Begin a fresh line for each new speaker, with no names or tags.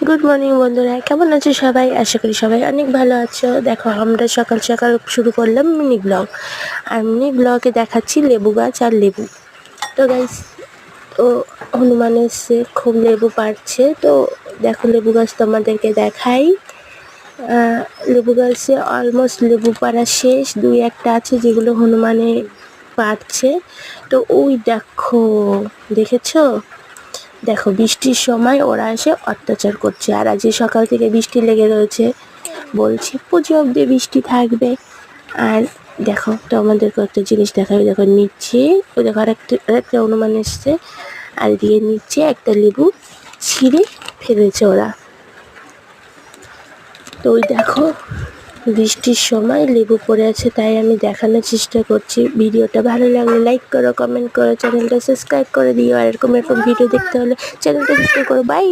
Good morning বন্ধুরা, কেমন আছো সবাই? আশা করি সবাই অনেক ভালো আছো। দেখো, আমরা সকাল সকাল শুরু করলাম মিনি ব্লগ। আর মিনি ব্লগে দেখাচ্ছি লেবু গাছ আর লেবু। তো গাইস, ও হনুমান এসে খুব লেবু পাড়ছে। তো দেখো, লেবু গাছ তোমাদেরকে দেখাই। লেবু গাছে অলমোস্ট লেবু পাড়া শেষ, দুই একটা আছে যেগুলো হনুমানে পাড়ছে। তো ওই দেখেছো? দেখো, বৃষ্টির সময় ওরা এসে অত্যাচার করছে। আর আজ সকাল থেকে বৃষ্টি লেগে রয়েছে, বলছে পুজো অব্দি বৃষ্টি থাকবে। আর দেখো, তো আমাদেরকে একটা জিনিস দেখাবে। দেখো নিচে, ও দেখো আরেকটা অনুমান এসছে, আর দিয়ে নিচে একটা লেবু ছিঁড়ে ফেলেছে ওরা। তো ওই দেখো, বৃষ্টির সময় লেবু পড়ে আছে, তাই আমি দেখানোর চেষ্টা করছি। ভিডিওটা ভালো লাগলে লাইক করো, কমেন্ট করো, চ্যানেলটা সাবস্ক্রাইব করে দিও। আর এরকম ভিডিও দেখতে হলে চ্যানেলটা সাবস্ক্রাইব করো। বাই।